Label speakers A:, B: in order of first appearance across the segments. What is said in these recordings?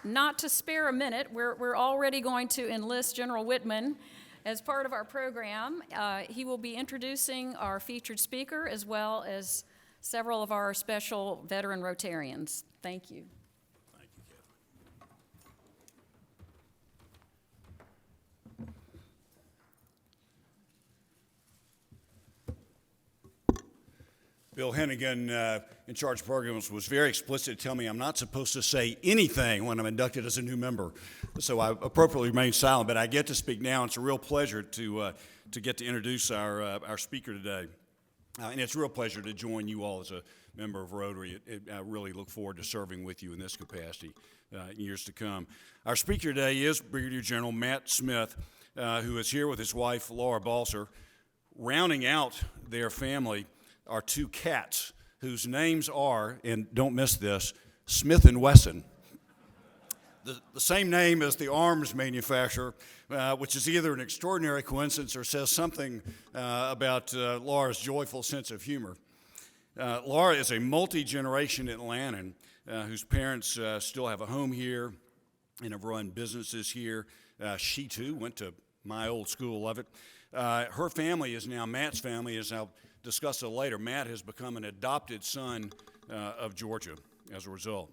A: not to spare a minute, we're already going to enlist General Whitman as part of our program. He will be introducing our featured speaker as well as several of our special veteran Rotarians. Thank you.
B: Thank you, Kevin. Bill Hennigan, in charge of programs, was very explicit to tell me I'm not supposed to say anything when I'm inducted as a new member. So I appropriately remain silent, but I get to speak now. It's a real pleasure to get to introduce our speaker today. And it's a real pleasure to join you all as a member of Rotary. I really look forward to serving with you in this capacity in years to come. Our speaker today is Brigadier General Matt Smith, who is here with his wife, Laura Balser. Rounding out their family are two cats whose names are, and don't miss this, Smith and Wesson. The same name as the arms manufacturer, which is either an extraordinary coincidence or says something about Laura's joyful sense of humor. Laura is a multi-generation Atlantan whose parents still have a home here and have run businesses here. She too went to my old school, love it. Her family is now Matt's family, as I'll discuss it later. Matt has become an adopted son of Georgia as a result.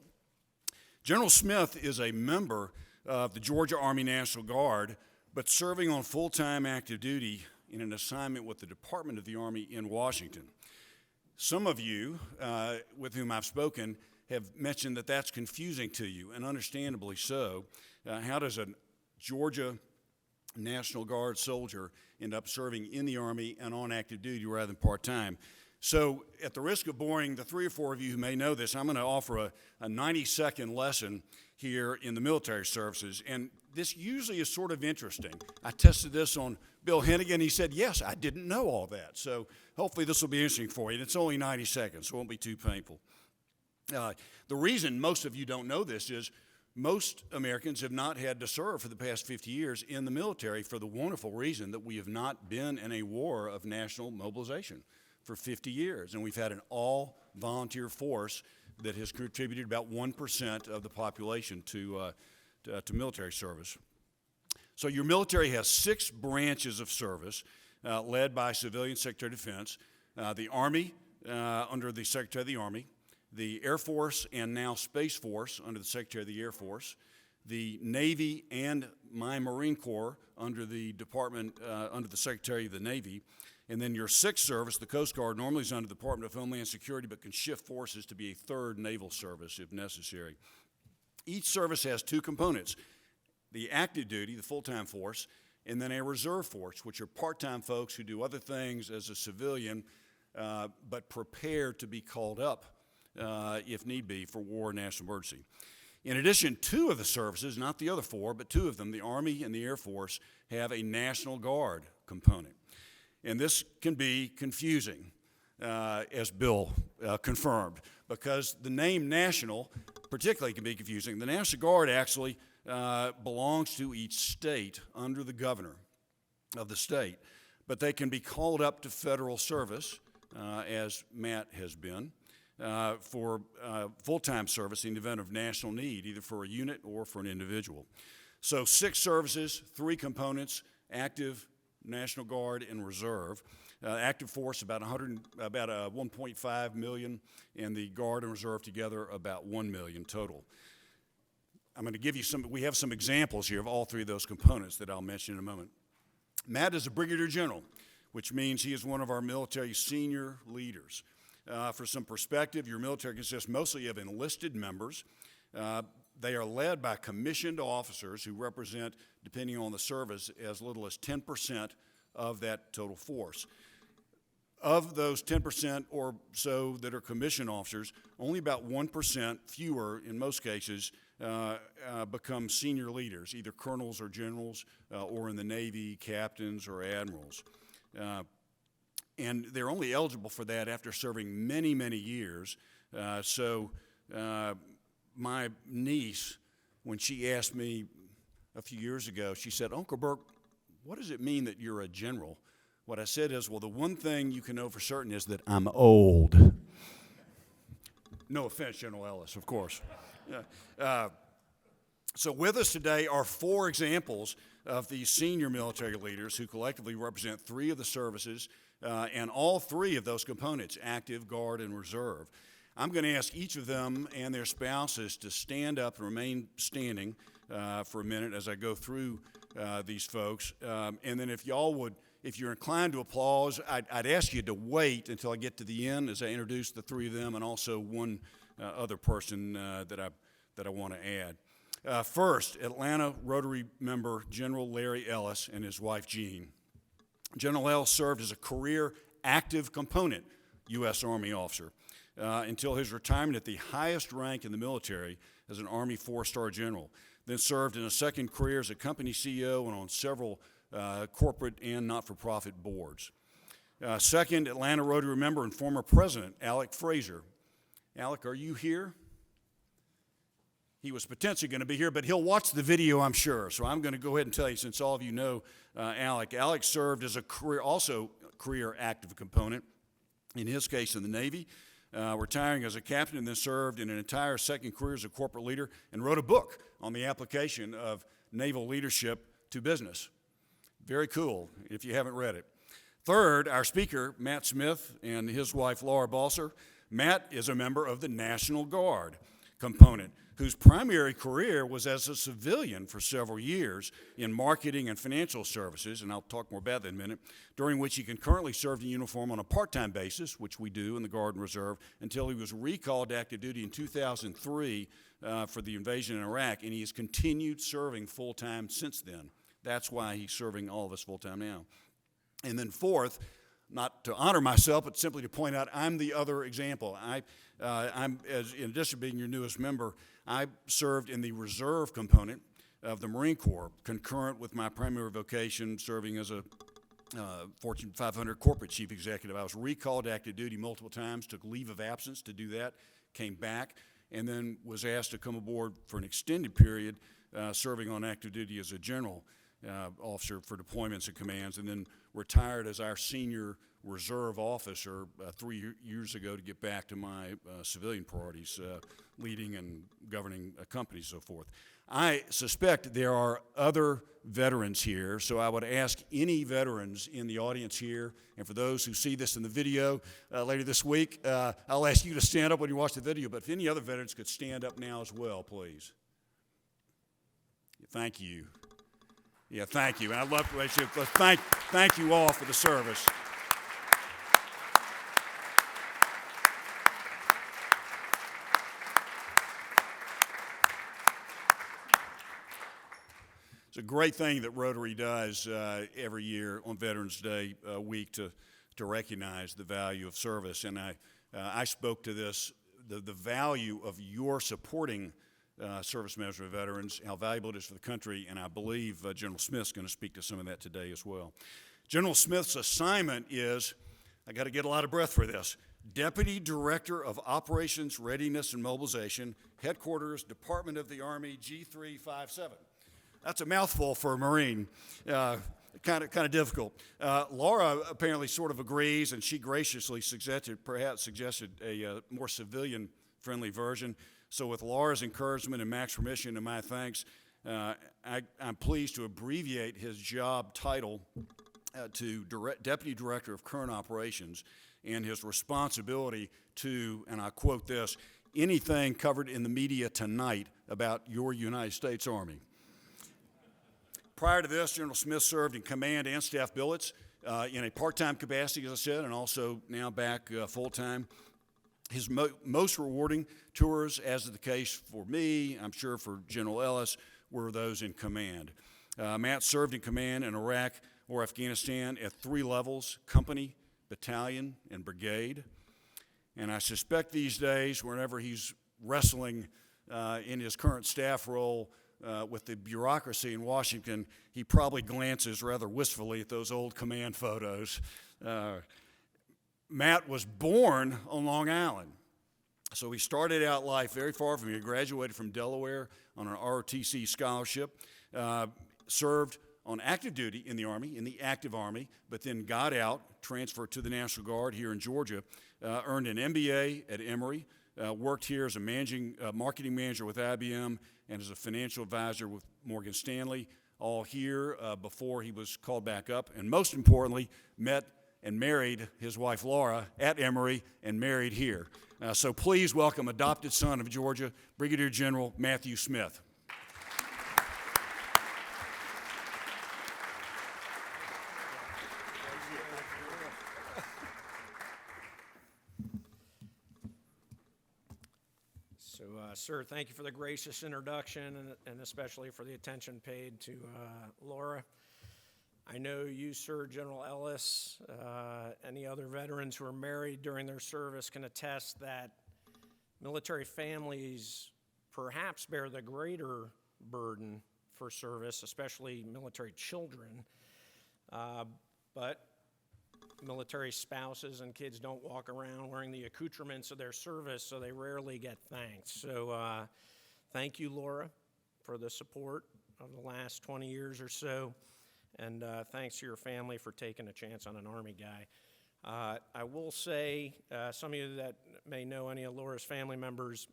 B: General Smith is a member of the Georgia Army National Guard, but serving on full-time active duty in an assignment with the Department of the Army in Washington. Some of you with whom I've spoken have mentioned that that's confusing to you, and understandably so. How does a Georgia National Guard soldier end up serving in the Army and on active duty rather than part-time? So at the risk of boring the 3 or 4 of you who may know this, I'm going to offer a 90-second lesson here in the military services. And this usually is sort of interesting. I tested this on Bill Hennigan. He said, yes, I didn't know all that. So hopefully this will be interesting for you. And it's only 90 seconds, so it won't be too painful. The reason most of you don't know this is most Americans have not had to serve for the past 50 years in the military for the wonderful reason that we have not been in a war of national mobilization for 50 years. And we've had an all-volunteer force that has contributed about 1% of the population to military service. So your military has 6 branches of service led by Civilian Secretary of Defense, the Army under the Secretary of the Army, the Air Force and now Space Force under the Secretary of the Air Force, the Navy and my Marine Corps under the Department, under the Secretary of the Navy, and then your 6th service, the Coast Guard, normally is under the Department of Homeland Security but can shift forces to be a 3rd naval service if necessary. Each service has 2 components, the active duty, the full-time force, and then a reserve force, which are part-time folks who do other things as a civilian but prepare to be called up if need be for war or national emergency. In addition, 2 of the services, not the other 4, but 2 of them, the Army and the Air Force, have a National Guard component. And this can be confusing, as Bill confirmed, because the name national particularly can be confusing. The National Guard actually belongs to each state under the governor of the state, but they can be called up to federal service, as Matt has been, for full-time service in the event of national need, either for a unit or for an individual. So 6 services, 3 components, active, National Guard, and Reserve. Active force about 1.5 million, and the Guard and Reserve together about 1 million total. I'm going to give you we have some examples here of all 3 of those components that I'll mention in a moment. Matt is a Brigadier General, which means he is one of our military senior leaders. For some perspective, your military consists mostly of enlisted members. They are led by commissioned officers who represent, depending on the service, as little as 10% of that total force. Of those 10% or so that are commissioned officers, only about 1%, fewer in most cases, become senior leaders, either colonels or generals, or in the Navy, captains or admirals. And they're only eligible for that after serving many, many years. My niece, when she asked me a few years ago, she said, "Uncle Burke, what does it mean that you're a general?" What I said is, well, the one thing you can know for certain is that I'm old. No offense, General Ellis, of course. So with us today are 4 examples of these senior military leaders who collectively represent 3 of the services and all 3 of those components, active, guard, and reserve. I'm going to ask each of them and their spouses to stand up and remain standing for a minute as I go through these folks. And then if y'all would, if you're inclined to applause, I'd ask you to wait until I get to the end as I introduce the 3 of them and also one other person that I want to add. First, Atlanta Rotary member General Larry Ellis and his wife Jean. General Ellis served as a career active component U.S. Army officer until his retirement at the highest rank in the military as an Army 4-star general. Then served in a second career as a company CEO and on several corporate and not-for-profit boards. Second, Atlanta Rotary member and former president Alec Frazier. Alec, are you here? He was potentially going to be here, but he'll watch the video, I'm sure. So I'm going to go ahead and tell you, since all of you know Alec. Alec served as a career active component, in his case in the Navy, retiring as a captain, and then served in an entire second career as a corporate leader and wrote a book on the application of naval leadership to business. Very cool, if you haven't read it. Third, our speaker, Matt Smith, and his wife, Laura Balser. Matt is a member of the National Guard component, whose primary career was as a civilian for several years in marketing and financial services, and I'll talk more about that in a minute, during which he concurrently served in uniform on a part-time basis, which we do in the Guard and Reserve, until he was recalled to active duty in 2003 for the invasion in Iraq, and he has continued serving full-time since then. That's why he's serving all of us full-time now. And then fourth, not to honor myself, but simply to point out I'm the other example. In addition to being your newest member, I served in the reserve component of the Marine Corps, concurrent with my primary vocation, serving as a Fortune 500 corporate chief executive. I was recalled to active duty multiple times, took leave of absence to do that, came back, and then was asked to come aboard for an extended period, serving on active duty as a general officer for deployments and commands, and then retired as our senior reserve officer 3 years ago to get back to my civilian priorities, leading and governing companies and so forth. I suspect there are other veterans here, so I would ask any veterans in the audience here, and for those who see this in the video later this week, I'll ask you to stand up when you watch the video, but if any other veterans could stand up now as well, please. Thank you. Yeah, thank you. And I'd love to thank you all for the service. It's a great thing that Rotary does every year on Veterans Day week to recognize the value of service. And I spoke to this, the value of your supporting service members and veterans, how valuable it is for the country, and I believe General Smith's going to speak to some of that today as well. General Smith's assignment is, I got to get a lot of breath for this, Deputy Director of Operations, Readiness, and Mobilization, Headquarters, Department of the Army, G357. That's a mouthful for a Marine. Kind of difficult. Laura apparently sort of agrees, and she graciously suggested a more civilian-friendly version. So with Laura's encouragement and Mac's permission and my thanks, I'm pleased to abbreviate his job title to Deputy Director of Current Operations and his responsibility to, and I quote this, anything covered in the media tonight about your United States Army. Prior to this, General Smith served in command and staff billets in a part-time capacity, as I said, and also now back full-time. His most rewarding tours, as is the case for me, I'm sure for General Ellis, were those in command. Matt served in command in Iraq or Afghanistan at 3 levels, company, battalion, and brigade. And I suspect these days, whenever he's wrestling in his current staff role with the bureaucracy in Washington, he probably glances rather wistfully at those old command photos. Matt was born on Long Island, so he started out life very far from here. He graduated from Delaware on an ROTC scholarship, served on active duty in the Army, in the active Army, but then got out, transferred to the National Guard here in Georgia, earned an MBA at Emory, worked here as a marketing manager with IBM and as a financial advisor with Morgan Stanley, all here before he was called back up, and most importantly, met and married his wife Laura at Emory and married here. So please welcome adopted son of Georgia, Brigadier General Matthew Smith.
C: Sir, thank you for the gracious introduction and especially for the attention paid to Laura. I know you, sir, General Ellis, any other veterans who are married during their service can attest that military families perhaps bear the greater burden for service, especially military children, but military spouses and kids don't walk around wearing the accoutrements of their service, so they rarely get thanked. So thank you, Laura, for the support of the last 20 years or so, and thanks to your family for taking a chance on an Army guy. I will say, some of you that may know any of Laura's family members,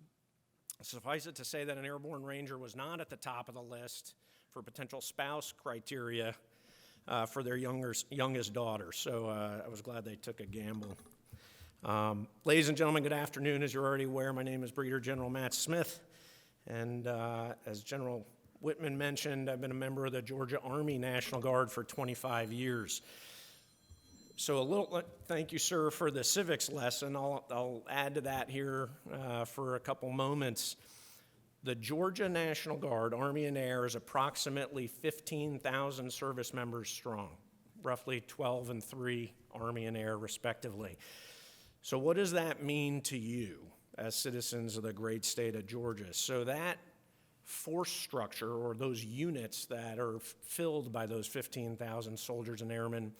C: suffice it to say that an airborne ranger was not at the top of the list for potential spouse criteria for their youngest daughter, so I was glad they took a gamble. Ladies and gentlemen, good afternoon. As you're already aware, my name is Brigadier General Matt Smith, and as General Whitman mentioned, I've been a member of the Georgia Army National Guard for 25 years. So a little thank you, sir, for the civics lesson. I'll add to that here for a couple moments. The Georgia National Guard, Army and Air, is approximately 15,000 service members strong, roughly 12 and 3 Army and Air, respectively. So what does that mean to you as citizens of the great state of Georgia? So that force structure, or those units that are filled by those 15,000 soldiers and airmen,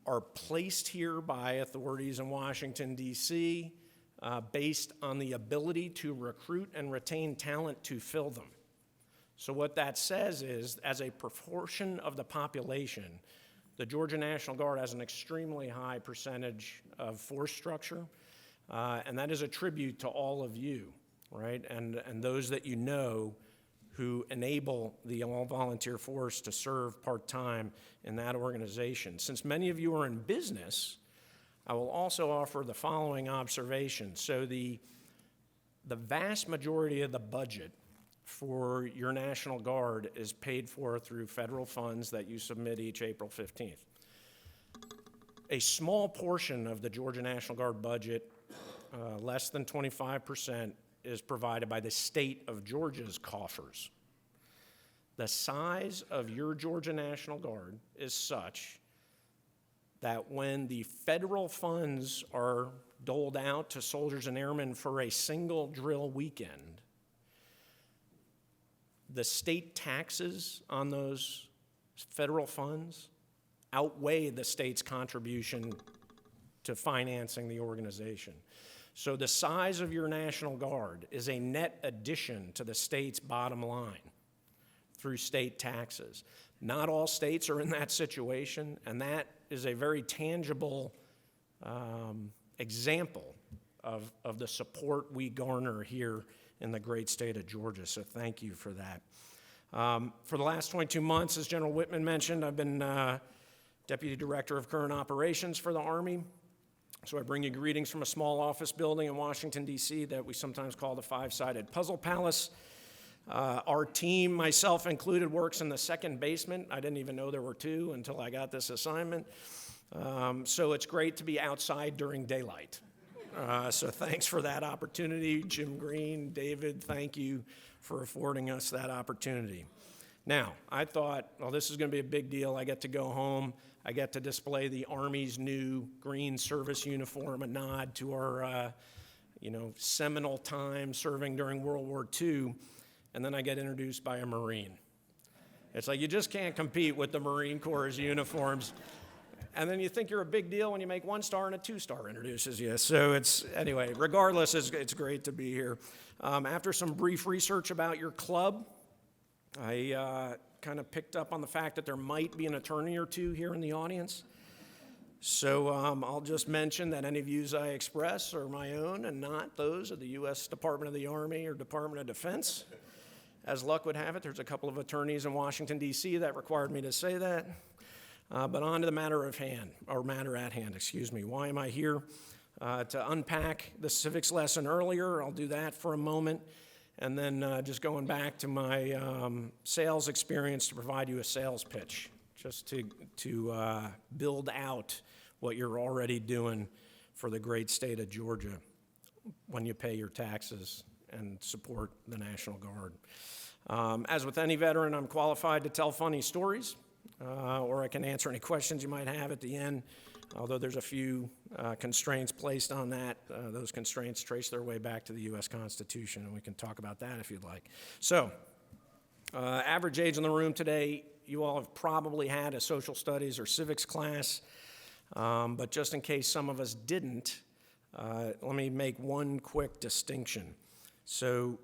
C: are placed here by authorities in Washington, D.C., based on the ability to recruit and retain talent to fill them. So what that says is, as a proportion of the population, the Georgia National Guard has an extremely high percentage of force structure, and that is a tribute to all of you, right? And those that you know who enable the all-volunteer force to serve part-time in that organization. Since many of you are in business, I will also offer the following observation. So the vast majority of the budget for your National Guard is paid for through federal funds that you submit each April 15th. A small portion of the Georgia National Guard budget, less than 25%, is provided by the state of Georgia's coffers. The size of your Georgia National Guard is such that when the federal funds are doled out to soldiers and airmen for a single drill weekend, the state taxes on those federal funds outweigh the state's contribution to financing the organization. So the size of your National Guard is a net addition to the state's bottom line through state taxes. Not all states are in that situation, and that is a very tangible example of the support we garner here in the great state of Georgia, so thank you for that. For the last 22 months, as General Whitman mentioned, I've been Deputy Director of Current Operations for the Army, so I bring you greetings from a small office building in Washington, D.C. that we sometimes call the five-sided puzzle palace. Our team, myself included, works in the second basement. I didn't even know there were two until I got this assignment. So it's great to be outside during daylight. So thanks for that opportunity. Jim Green, David, thank you for affording us that opportunity. Now, I thought, well, this is going to be a big deal. I get to go home. I get to display the Army's new green service uniform, a nod to our, seminal time serving during World War II. And then I get introduced by a Marine. It's like you just can't compete with the Marine Corps' uniforms. And then you think you're a big deal when you make 1-star and a 2-star introduces you. So anyway, regardless, it's great to be here. After some brief research about your club, I kind of picked up on the fact that there might be an attorney or two here in the audience. So I'll just mention that any views I express are my own and not those of the U.S. Department of the Army or Department of Defense. As luck would have it, there's a couple of attorneys in Washington, D.C. that required me to say that. But on to the matter at hand. Why am I here? To unpack the civics lesson earlier, I'll do that for a moment. And then just going back to my sales experience to provide you a sales pitch, just to build out what you're already doing for the great state of Georgia when you pay your taxes and support the National Guard. As with any veteran, I'm qualified to tell funny stories, or I can answer any questions you might have at the end, although there's a few constraints placed on that. Those constraints trace their way back to the U.S. Constitution, and we can talk about that if you'd like. So, average age in the room today, you all have probably had a social studies or civics class, but just in case some of us didn't, let me make one quick distinction. So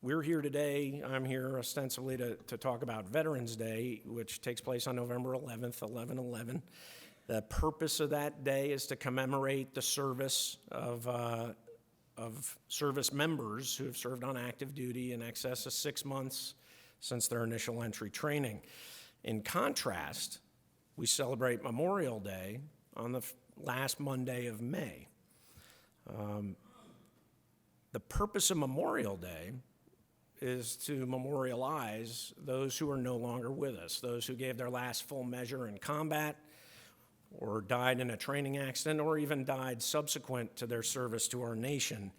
C: we're here today, I'm here ostensibly to talk about Veterans Day, which takes place on November 11th, 11/11. The purpose of that day is to commemorate the service of service members who have served on active duty in excess of 6 months since their initial entry training. In contrast, we celebrate Memorial Day on the last Monday of May. The purpose of Memorial Day is to memorialize those who are no longer with us, those who gave their last full measure in combat, or died in a training accident, or even died subsequent to their service to our nation.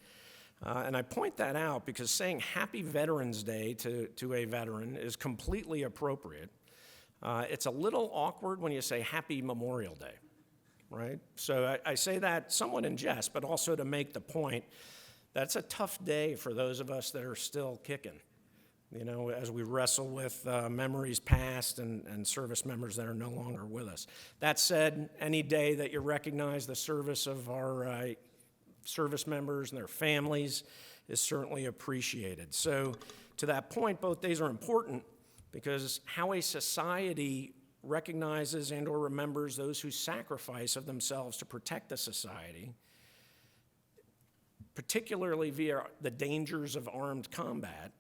C: And I point that out because saying Happy Veterans Day to a veteran is completely appropriate. It's a little awkward when you say Happy Memorial Day, right? So I say that somewhat in jest, but also to make the point that's a tough day for those of us that are still kicking, you know, as we wrestle with memories past and service members that are no longer with us. That said, any day that you recognize the service of our service members and their families is certainly appreciated. So to that point, both days are important because how a society recognizes and or remembers those who sacrifice of themselves to protect the society, particularly via the dangers of armed combat,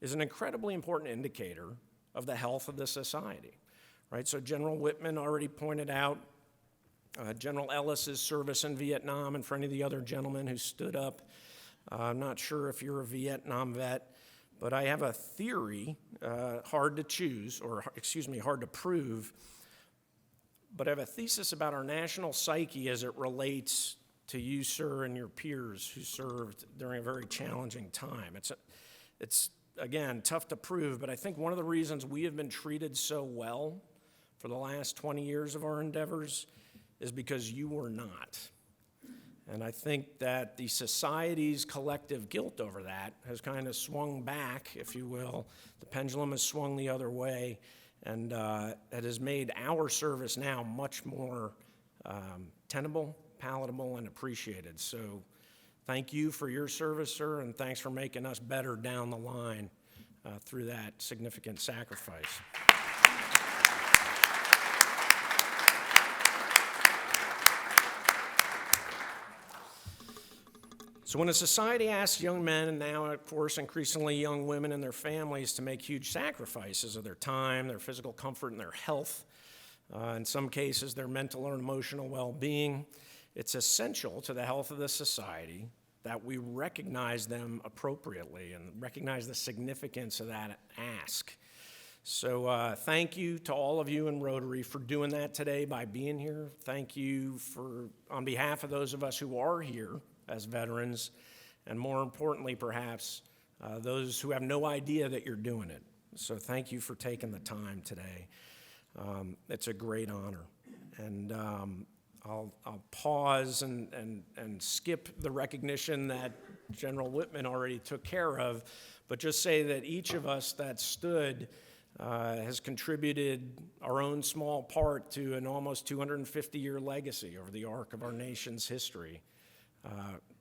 C: is an incredibly important indicator of the health of the society, right? So General Whitman already pointed out General Ellis's service in Vietnam, and for any of the other gentlemen who stood up, I'm not sure if you're a Vietnam vet, but I have a theory, hard to prove, but I have a thesis about our national psyche as it relates to you, sir, and your peers who served during a very challenging time. It's again, tough to prove, but I think one of the reasons we have been treated so well for the last 20 years of our endeavors is because you were not. And I think that the society's collective guilt over that has kind of swung back, if you will. The pendulum has swung the other way, and it has made our service now much more tenable, palatable, and appreciated. So thank you for your service, sir, and thanks for making us better down the line through that significant sacrifice. So when a society asks young men, and now, of course, increasingly young women and their families to make huge sacrifices of their time, their physical comfort, and their health, in some cases, their mental or emotional well-being, it's essential to the health of the society that we recognize them appropriately and recognize the significance of that ask. So thank you to all of you in Rotary for doing that today by being here. Thank you on behalf of those of us who are here as veterans, and more importantly, perhaps, those who have no idea that you're doing it. So thank you for taking the time today. It's a great honor. And I'll pause and skip the recognition that General Whitman already took care of, but just say that each of us that stood has contributed our own small part to an almost 250-year legacy over the arc of our nation's history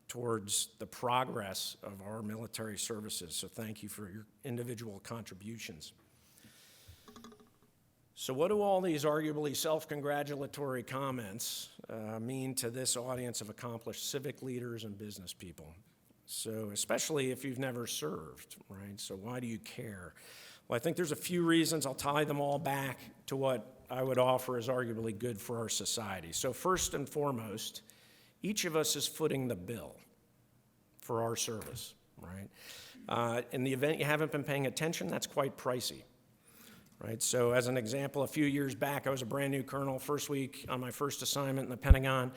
C: towards the progress of our military services. So thank you for your individual contributions. So what do all these arguably self-congratulatory comments mean to this audience of accomplished civic leaders and business people? So especially if you've never served, right? So why do you care? Well, I think there's a few reasons. I'll tie them all back to what I would offer as arguably good for our society. So first and foremost, each of us is footing the bill for our service, right? In the event you haven't been paying attention, that's quite pricey. Right, so as an example, a few years back, I was a brand new colonel, first week on my first assignment in the Pentagon.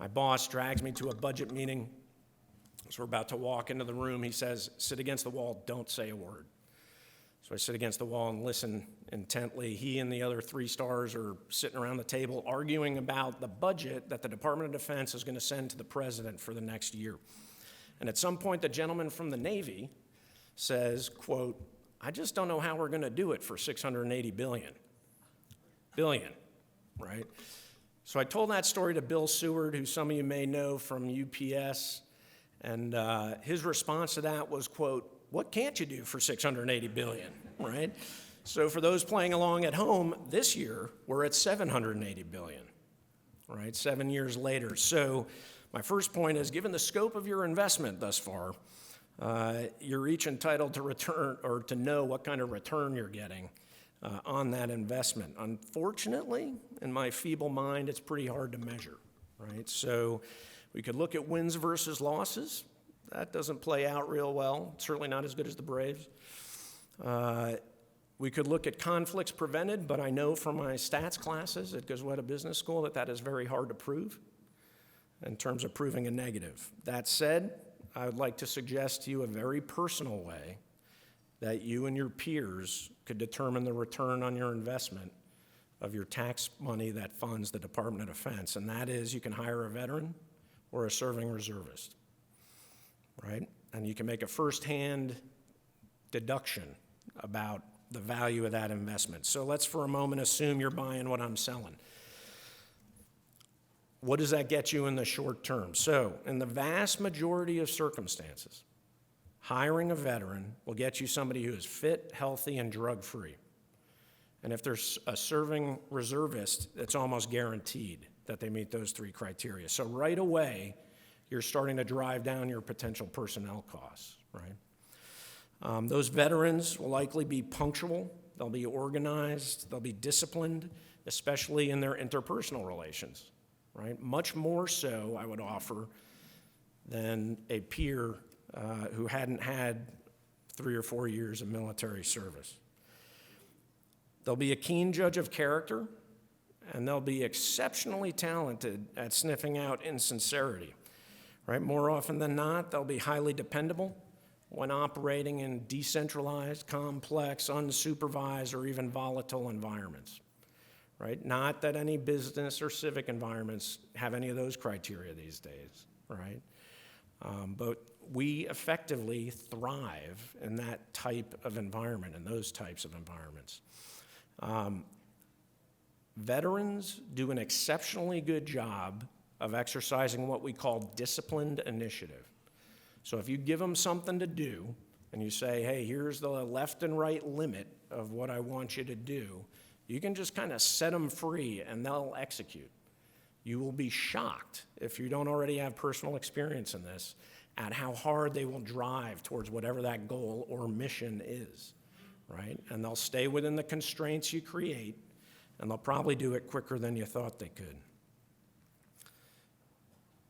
C: My boss drags me to a budget meeting. So we're about to walk into the room. He says, sit against the wall, don't say a word. So I sit against the wall and listen intently. He and the other 3 stars are sitting around the table arguing about the budget that the Department of Defense is going to send to the president for the next year. And at some point, the gentleman from the Navy says, quote, I just don't know how we're going to do it for $680 billion, right? So I told that story to Bill Seward, who some of you may know from UPS, and his response to that was, quote, what can't you do for $680 billion, right? So for those playing along at home, this year, we're at $780 billion, right, 7 years later. So my first point is, given the scope of your investment thus far, you're each entitled to return or to know what kind of return you're getting on that investment. Unfortunately, in my feeble mind, it's pretty hard to measure, right? So we could look at wins versus losses. That doesn't play out real well, certainly not as good as the Braves. We could look at conflicts prevented, but I know from my stats classes at Goizueta Business School that is very hard to prove in terms of proving a negative. That said, I would like to suggest to you a very personal way that you and your peers could determine the return on your investment of your tax money that funds the Department of Defense, and that is you can hire a veteran or a serving reservist, right? And you can make a firsthand deduction about the value of that investment. So let's for a moment assume you're buying what I'm selling. What does that get you in the short term? So, in the vast majority of circumstances, hiring a veteran will get you somebody who is fit, healthy, and drug-free. And if there's a serving reservist, it's almost guaranteed that they meet those 3 criteria. So right away, you're starting to drive down your potential personnel costs, right? Those veterans will likely be punctual, they'll be organized, they'll be disciplined, especially in their interpersonal relations. Right? Much more so, I would offer, than a peer who hadn't had 3 or 4 years of military service. They'll be a keen judge of character, and they'll be exceptionally talented at sniffing out insincerity. Right? More often than not, they'll be highly dependable when operating in decentralized, complex, unsupervised, or even volatile environments. Right? Not that any business or civic environments have any of those criteria these days, right? But we effectively thrive in that type of environment, in those types of environments. Veterans do an exceptionally good job of exercising what we call disciplined initiative. So if you give them something to do, and you say, hey, here's the left and right limit of what I want you to do, you can just kind of set them free and they'll execute. You will be shocked, if you don't already have personal experience in this, at how hard they will drive towards whatever that goal or mission is, right? And they'll stay within the constraints you create, and they'll probably do it quicker than you thought they could.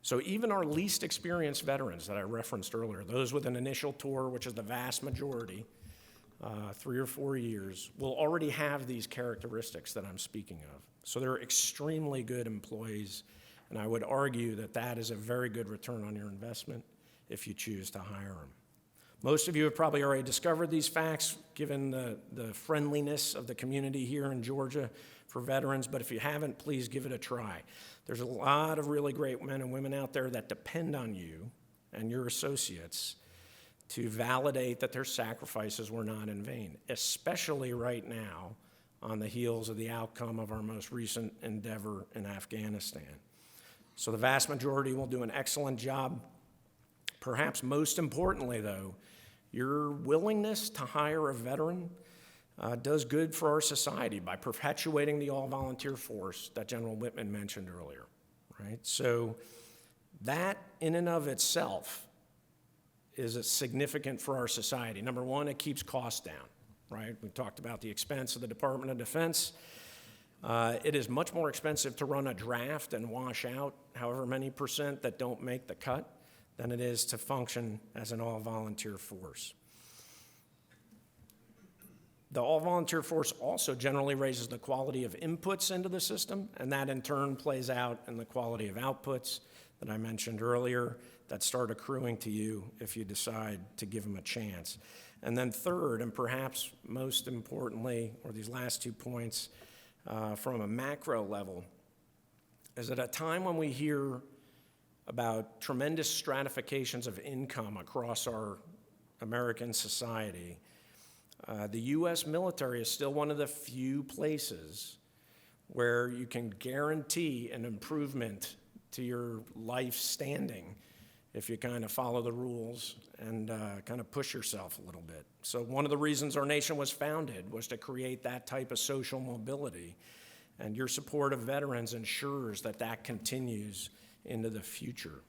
C: So even our least experienced veterans that I referenced earlier, those with an initial tour, which is the vast majority, 3 or 4 years, will already have these characteristics that I'm speaking of. So they're extremely good employees, and I would argue that that is a very good return on your investment if you choose to hire them. Most of you have probably already discovered these facts, given the friendliness of the community here in Georgia for veterans, but if you haven't, please give it a try. There's a lot of really great men and women out there that depend on you and your associates to validate that their sacrifices were not in vain, especially right now on the heels of the outcome of our most recent endeavor in Afghanistan. So the vast majority will do an excellent job. Perhaps most importantly, though, your willingness to hire a veteran does good for our society by perpetuating the all-volunteer force that General Whitman mentioned earlier, right? So that in and of itself is significant for our society. Number one, it keeps costs down, right? We talked about the expense of the Department of Defense. It is much more expensive to run a draft and wash out however many % that don't make the cut than it is to function as an all-volunteer force. The all-volunteer force also generally raises the quality of inputs into the system, and that in turn plays out in the quality of outputs that I mentioned earlier that start accruing to you if you decide to give them a chance. And then third, and perhaps most importantly, or these last 2 points, from a macro level, is at a time when we hear about tremendous stratifications of income across our American society, the U.S. military is still one of the few places where you can guarantee an improvement to your life standing if you kind of follow the rules and kind of push yourself a little bit. So one of the reasons our nation was founded was to create that type of social mobility, and your support of veterans ensures that that continues into the future.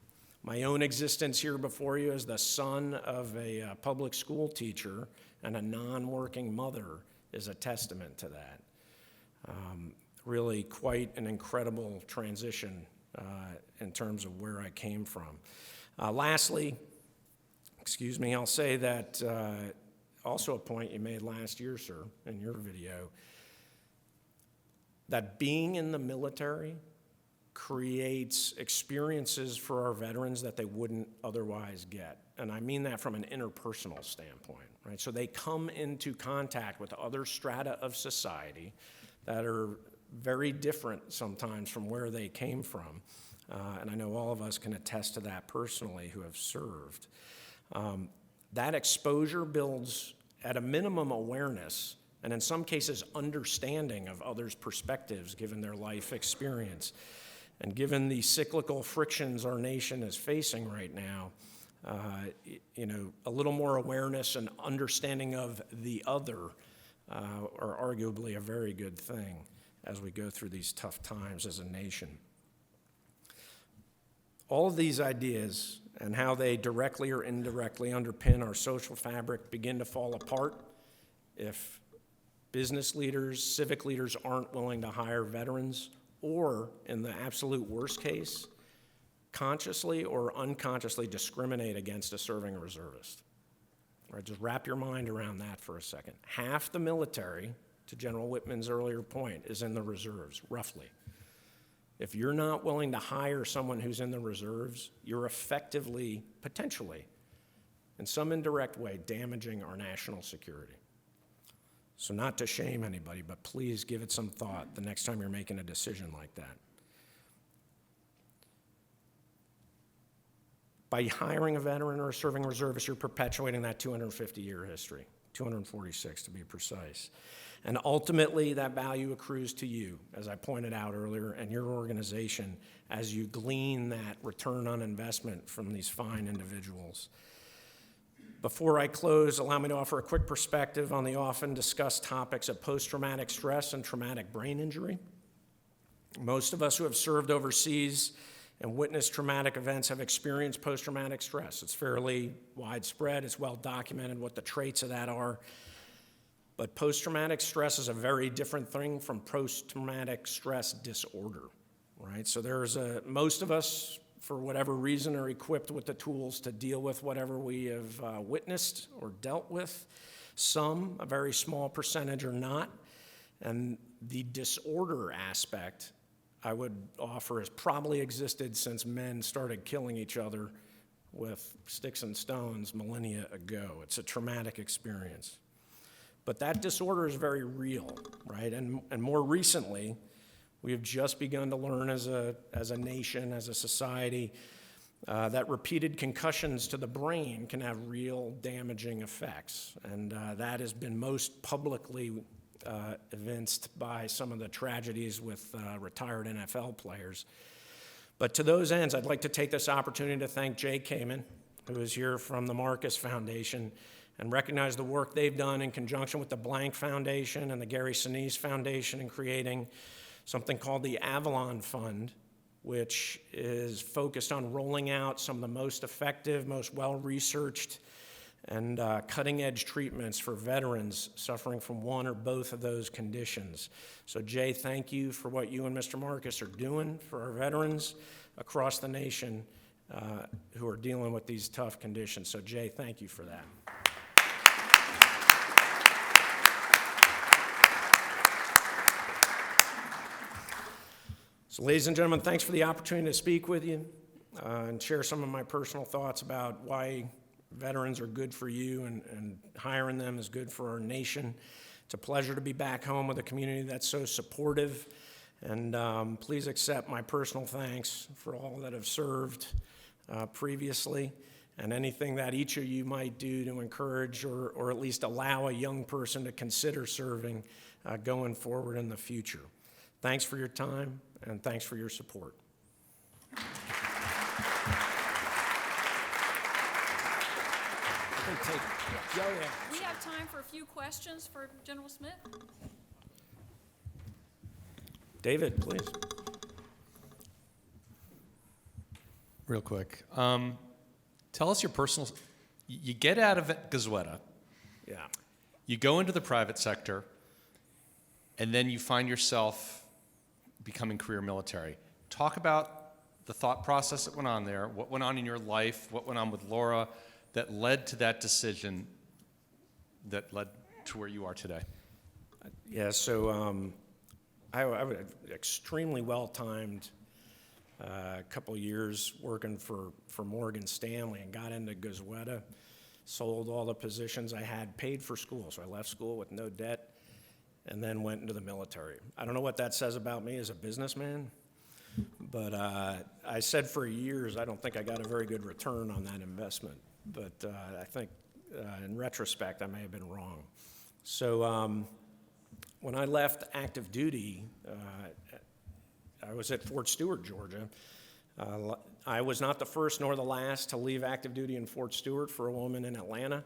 C: My own existence here before you as the son of a public school teacher and a non-working mother is a testament to that. Really quite an incredible transition in terms of where I came from. Lastly, I'll say that also a point you made last year, sir, in your video, that being in the military creates experiences for our veterans that they wouldn't otherwise get. And I mean that from an interpersonal standpoint, right? So they come into contact with other strata of society that are very different sometimes from where they came from. And I know all of us can attest to that personally who have served. That exposure builds, at a minimum, awareness, and in some cases, understanding of others' perspectives given their life experience. And given the cyclical frictions our nation is facing right now, a little more awareness and understanding of the other are arguably a very good thing as we go through these tough times as a nation. All of these ideas and how they directly or indirectly underpin our social fabric begin to fall apart if business leaders, civic leaders aren't willing to hire veterans, or in the absolute worst case, consciously or unconsciously discriminate against a serving reservist. All right, just wrap your mind around that for a second. Half the military, to General Whitman's earlier point, is in the reserves, roughly. If you're not willing to hire someone who's in the reserves, you're effectively, potentially, in some indirect way, damaging our national security. So not to shame anybody, but please give it some thought the next time you're making a decision like that. By hiring a veteran or a serving reservist, you're perpetuating that 250-year history, 246 to be precise. And ultimately, that value accrues to you, as I pointed out earlier, and your organization as you glean that return on investment from these fine individuals. Before I close, allow me to offer a quick perspective on the often discussed topics of post-traumatic stress and traumatic brain injury. Most of us who have served overseas and witnessed traumatic events have experienced post-traumatic stress. It's fairly widespread. It's well documented what the traits of that are. But post-traumatic stress is a very different thing from post-traumatic stress disorder, right? So most of us, for whatever reason, are equipped with the tools to deal with whatever we have witnessed or dealt with. Some, a very small percentage, are not. And the disorder aspect, I would offer, has probably existed since men started killing each other with sticks and stones millennia ago. It's a traumatic experience. But that disorder is very real, right? And more recently, we have just begun to learn as a nation, as a society, that repeated concussions to the brain can have real damaging effects. And that has been most publicly evinced by some of the tragedies with retired NFL players. But to those ends, I'd like to take this opportunity to thank Jay Kamen, who is here from the Marcus Foundation, and recognize the work they've done in conjunction with the Blank Foundation and the Gary Sinise Foundation in creating something called the Avalon Fund, which is focused on rolling out some of the most effective, most well-researched, and cutting-edge treatments for veterans suffering from one or both of those conditions. So Jay, thank you for what you and Mr. Marcus are doing for our veterans across the nation who are dealing with these tough conditions. So Jay, thank you for that. So ladies and gentlemen, thanks for the opportunity to speak with you and share some of my personal thoughts about why veterans are good for you and hiring them is good for our nation. It's a pleasure to be back home with a community that's so supportive. And please accept my personal thanks for all that have served previously and anything that each of you might do to encourage or at least allow a young person to consider serving going forward in the future. Thanks for your time and thanks for your support.
A: We have time for a few questions for General Smith.
C: David, please.
D: Real quick. Tell us your personal, you get out of Goizueta,
C: Yeah.
D: you go into the private sector, and then you find yourself becoming career military. Talk about the thought process that went on there, what went on in your life, what went on with Laura that led to that decision that led to where you are today.
C: Yeah, so I was extremely well-timed a couple years working for Morgan Stanley and got into Goizueta, sold all the positions I had, paid for school. So I left school with no debt and then went into the military. I don't know what that says about me as a businessman, but I said for years I don't think I got a very good return on that investment. But I think in retrospect I may have been wrong. So when I left active duty, I was at Fort Stewart, Georgia. I was not the first nor the last to leave active duty in Fort Stewart for a woman in Atlanta,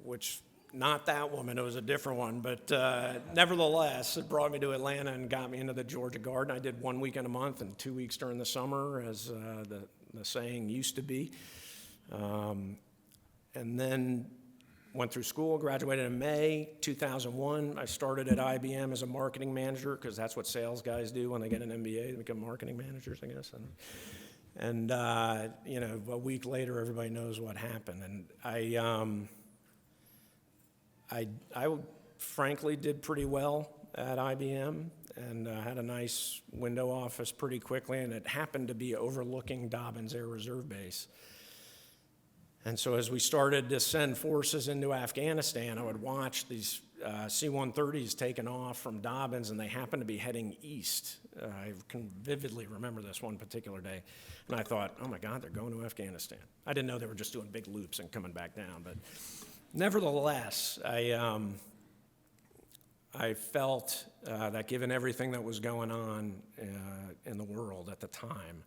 C: which, not that woman, it was a different one, but nevertheless, it brought me to Atlanta and got me into the Georgia Guard. And I did 1 weekend a month and 2 weeks during the summer, as the saying used to be. And then went through school, graduated in May 2001. I started at IBM as a marketing manager because that's what sales guys do when they get an MBA. They become marketing managers, I guess. And you know, a week later, everybody knows what happened. And I frankly did pretty well at IBM and had a nice window office pretty quickly, and it happened to be overlooking Dobbins Air Reserve Base. And so as we started to send forces into Afghanistan, I would watch these C-130s taking off from Dobbins, and they happened to be heading east. I can vividly remember this one particular day. And I thought, oh my God, they're going to Afghanistan. I didn't know they were just doing big loops and coming back down. But nevertheless, I felt that given everything that was going on in the world at the time,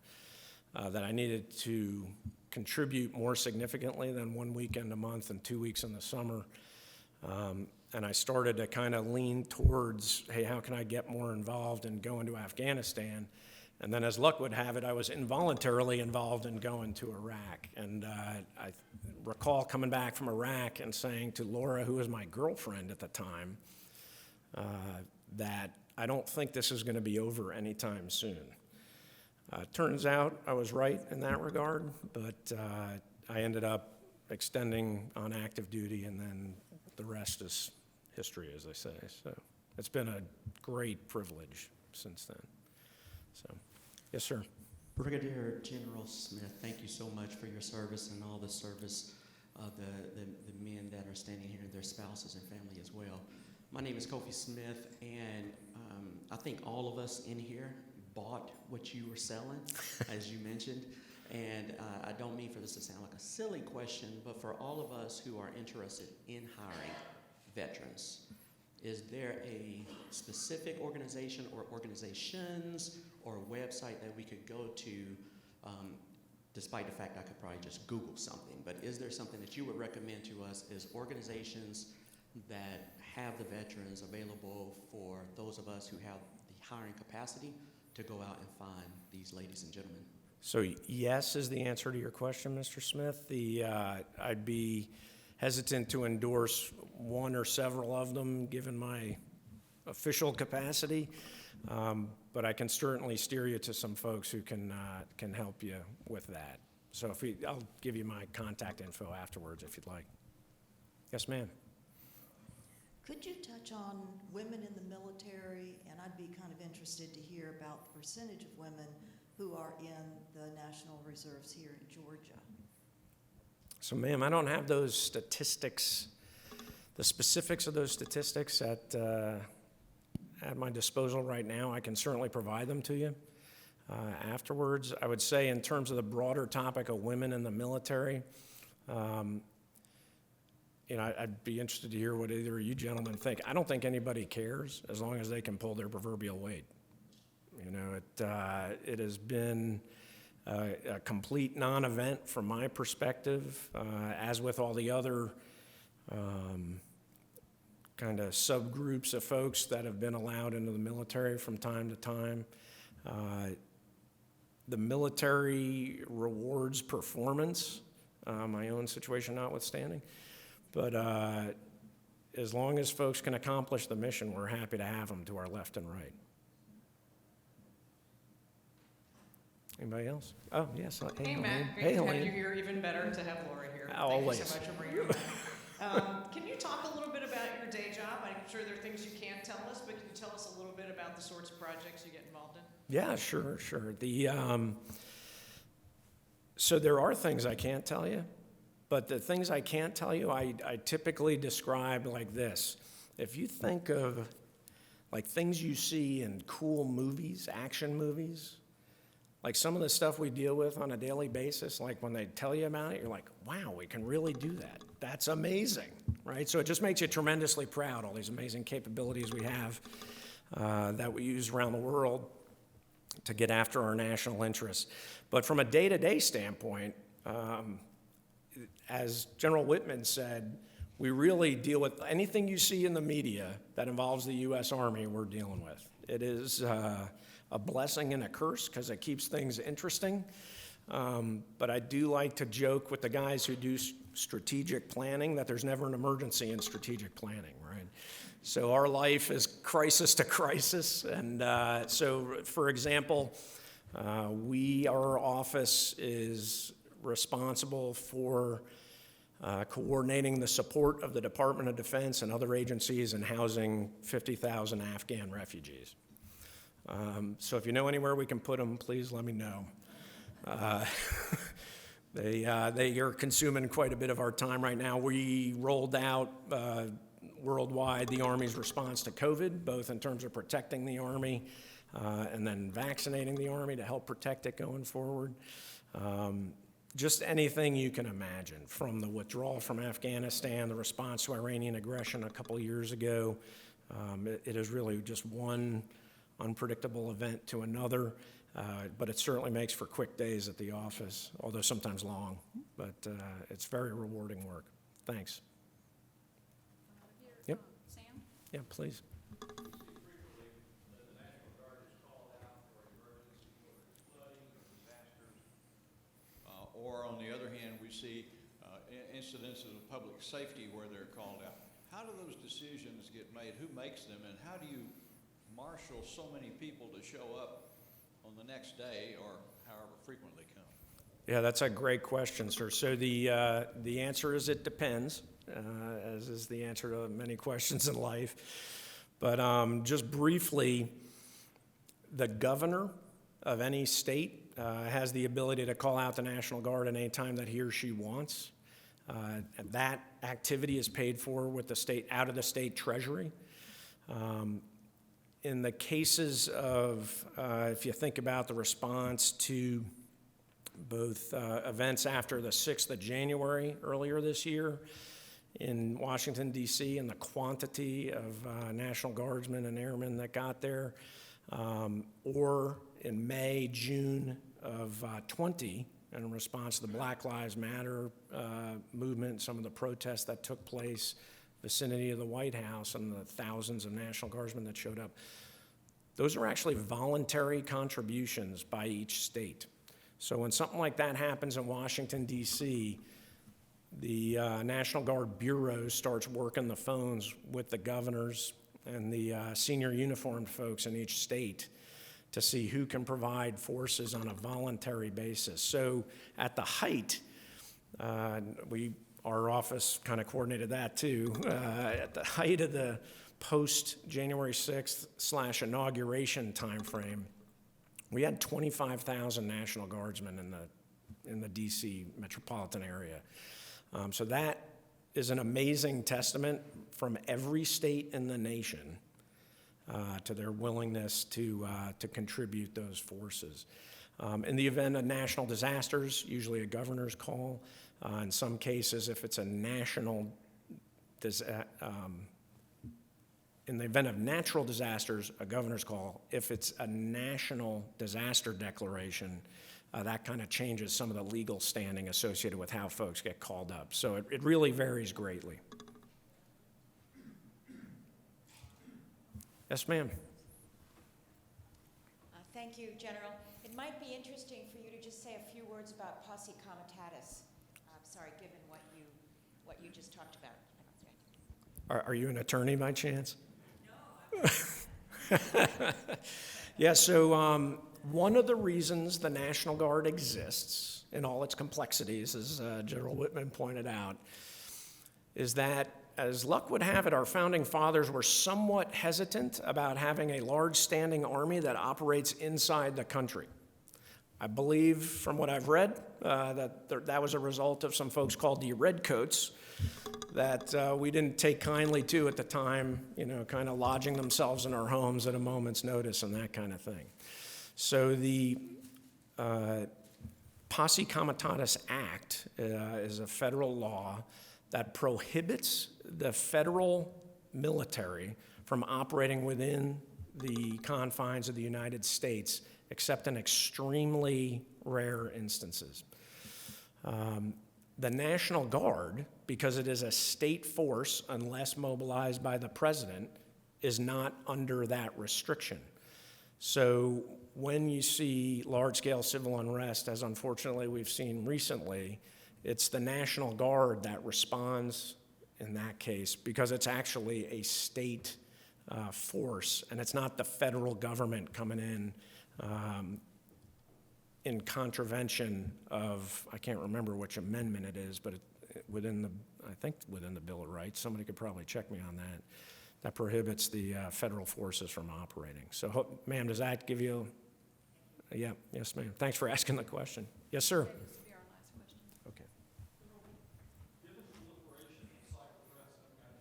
C: that I needed to contribute more significantly than 1 weekend a month and 2 weeks in the summer. And I started to kind of lean towards, hey, how can I get more involved in going to Afghanistan? And then as luck would have it, I was involuntarily involved in going to Iraq. And I recall coming back from Iraq and saying to Laura, who was my girlfriend at the time, that I don't think this is going to be over anytime soon. Turns out I was right in that regard, but I ended up extending on active duty, and then the rest is history, as they say. So it's been a great privilege since then. So, yes, sir.
E: Brigadier General Smith, thank you so much for your service and all the service of the men that are standing here and their spouses and family as well. My name is Kofi Smith, and I think all of us in here bought what you were selling, as you mentioned. And I don't mean for this to sound like a silly question, but for all of us who are interested in hiring veterans, is there a specific organization or organizations or website that we could go to despite the fact I could probably just Google something. But is there something that you would recommend to us as organizations that have the veterans available for those of us who have the hiring capacity to go out and find these ladies and gentlemen?
C: So yes is the answer to your question, Mr. Smith. I'd be hesitant to endorse one or several of them given my official capacity, but I can certainly steer you to some folks who can help you with that. So I'll give you my contact info afterwards if you'd like. Yes, ma'am.
F: Could you touch on women in the military? And I'd be kind of interested to hear about the percentage of women who are in the National Reserves here in Georgia.
C: So, ma'am, I don't have those statistics, the specifics of those statistics at my disposal right now. I can certainly provide them to you afterwards. I would say in terms of the broader topic of women in the military, I'd be interested to hear what either of you gentlemen think. I don't think anybody cares as long as they can pull their proverbial weight. It has been a complete non-event from my perspective, as with all the other kind of subgroups of folks that have been allowed into the military from time to time. The military rewards performance, my own situation notwithstanding. But as long as folks can accomplish the mission, we're happy to have them to our left and right. Anybody else? Oh, yes.
G: Hey, Matt. Great
C: Hey,
G: to have
C: Helene.
G: you here. Even better to have Laura here.
C: Always.
G: Thank you so much for bringing her. Can you talk a little bit about your day job? I'm sure there are things you can't tell us, but can you tell us a little bit about the sorts of projects you get involved in?
C: Yeah, sure. So there are things I can't tell you, but the things I can't tell you, I typically describe like this. If you think of like things you see in cool movies, action movies, like some of the stuff we deal with on a daily basis, like when they tell you about it, you're like, wow, we can really do that. That's amazing, right? So it just makes you tremendously proud, all these amazing capabilities we have that we use around the world to get after our national interests. But from a day-to-day standpoint, as General Whitman said, we really deal with anything you see in the media that involves the U.S. Army we're dealing with. It is a blessing and a curse because it keeps things interesting. But I do like to joke with the guys who do strategic planning that there's never an emergency in strategic planning, right? So our life is crisis to crisis. And so, for example, our office is responsible for coordinating the support of the Department of Defense and other agencies in housing 50,000 Afghan refugees. So if you know anywhere we can put them, please let me know. They are consuming quite a bit of our time right now. We rolled out worldwide the Army's response to COVID, both in terms of protecting the Army and then vaccinating the Army to help protect it going forward. Just anything you can imagine, from the withdrawal from Afghanistan, the response to Iranian aggression a couple years ago. It is really just one unpredictable event to another, but it certainly makes for quick days at the office, although sometimes long, but it's very rewarding work. Thanks. Yep.
A: Sam?
C: Yeah, please.
H: Or on the other hand, we see incidences of public safety where they're called out. How do those decisions get made? Who makes them? And how do you marshal so many people to show up on the next day or however frequent they come?
C: Yeah, that's a great question, sir. So the answer is it depends, as is the answer to many questions in life. But just briefly, the governor of any state has the ability to call out the National Guard at any time that he or she wants. And that activity is paid for with the state, out of the state treasury. In the cases of, if you think about the response to both events after the 6th of January earlier this year in Washington, D.C., and the quantity of National Guardsmen and airmen that got there, or in May, June of 20, and in response to the Black Lives Matter movement, some of the protests that took place vicinity of the White House and the thousands of National Guardsmen that showed up. Those are actually voluntary contributions by each state. So when something like that happens in Washington, D.C., the National Guard Bureau starts working the phones with the governors and the senior uniformed folks in each state to see who can provide forces on a voluntary basis. So at the height, our office kind of coordinated that too. At the height of the post-January 6th / inauguration timeframe, we had 25,000 National Guardsmen in the DC metropolitan area. So that is an amazing testament from every state in the nation to their willingness to contribute those forces. In the event of national disasters, usually a governor's call. In some cases, if it's a national in the event of natural disasters, a governor's call. If it's a national disaster declaration, that kind of changes some of the legal standing associated with how folks get called up. So it really varies greatly. Yes, ma'am.
I: Thank you, General. It might be interesting for you to just say a few words about posse comitatus. Sorry, given what you just talked about.
C: Are you an attorney by chance? No. Yeah, so one of the reasons the National Guard exists in all its complexities, as General Whitman pointed out, is that, as luck would have it, our founding fathers were somewhat hesitant about having a large standing army that operates inside the country. I believe, from what I've read, that was a result of some folks called the Redcoats that we didn't take kindly to at the time, kind of lodging themselves in our homes at a moment's notice and that kind of thing. So the Posse Comitatus Act is a federal law that prohibits the federal military from operating within the confines of the United States except in extremely rare instances. The National Guard, because it is a state force unless mobilized by the president, is not under that restriction. So when you see large-scale civil unrest, as unfortunately we've seen recently, it's the National Guard that responds in that case because it's actually a state force, and it's not the federal government coming in contravention of, I can't remember which amendment it is, but I think within the Bill of Rights. Somebody could probably check me on that. That prohibits the federal forces from operating. So, ma'am, does that give you? Yeah, yes, ma'am. Thanks for asking the question. Yes, sir.
A: This will be our last question.
C: Okay.
J: Given the proliferation of cyber threats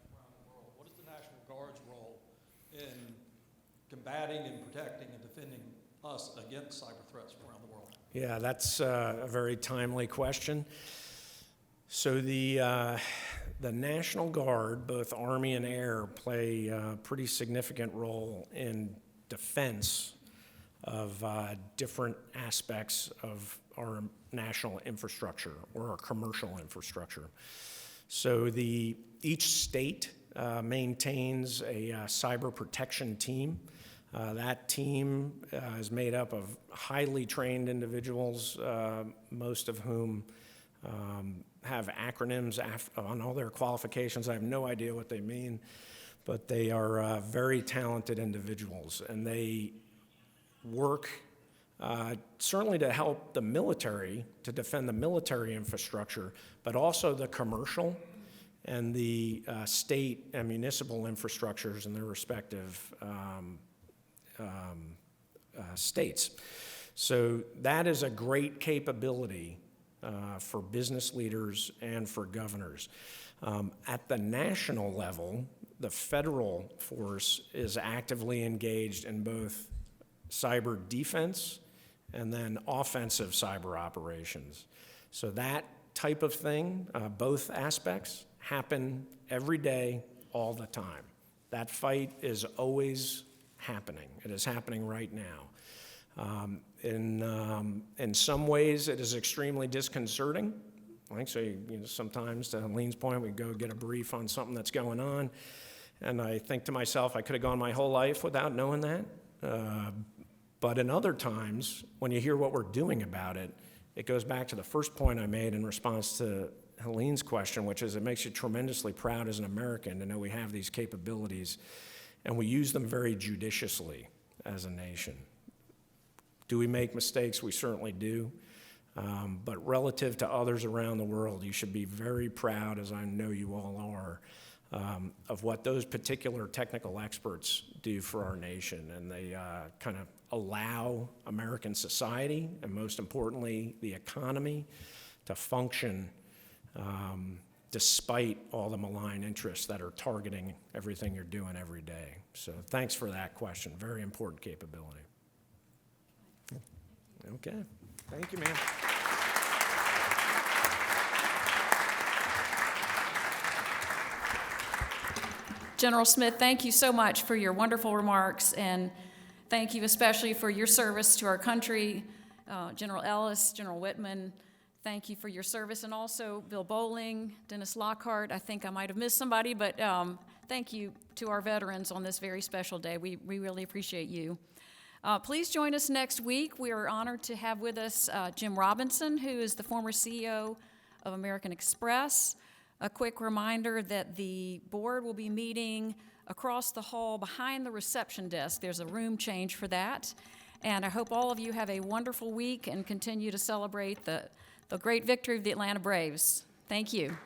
J: around the world, what is the National Guard's role in combating and protecting and defending us against cyber threats around the world?
C: Yeah, that's a very timely question. So the National Guard, both Army and Air, play a pretty significant role in defense of different aspects of our national infrastructure or our commercial infrastructure. So each state maintains a cyber protection team. That team is made up of highly trained individuals, most of whom have acronyms on all their qualifications. I have no idea what they mean, but they are very talented individuals, and they work certainly to help the military, to defend the military infrastructure, but also the commercial and the state and municipal infrastructures in their respective states. So that is a great capability for business leaders and for governors. At the national level, the federal force is actively engaged in both cyber defense and then offensive cyber operations. So that type of thing, both aspects, happen every day, all the time. That fight is always happening. It is happening right now. In some ways, it is extremely disconcerting. Like, so sometimes, to Helene's point, we go get a brief on something that's going on, and I think to myself, I could have gone my whole life without knowing that. But in other times, when you hear what we're doing about it, it goes back to the first point I made in response to Helene's question, which is it makes you tremendously proud as an American to know we have these capabilities, and we use them very judiciously as a nation. Do we make mistakes? We certainly do. But relative to others around the world, you should be very proud, as I know you all are, of what those particular technical experts do for our nation. And they kind of allow American society, and most importantly, the economy, to function despite all the malign interests that are targeting everything you're doing every day. So thanks for that question. Very important capability. Okay. Thank you, ma'am.
A: General Smith, thank you so much for your wonderful remarks, and thank you especially for your service to our country. General Ellis, General Whitman, thank you for your service, and also Bill Bowling, Dennis Lockhart. I think I might have missed somebody, but thank you to our veterans on this very special day. We really appreciate you. Please join us next week. We are honored to have with us Jim Robinson, who is the former CEO of American Express. A quick reminder that the board will be meeting across the hall behind the reception desk. There's a room change for that. And I hope all of you have a wonderful week and continue to celebrate the great victory of the Atlanta Braves. Thank you.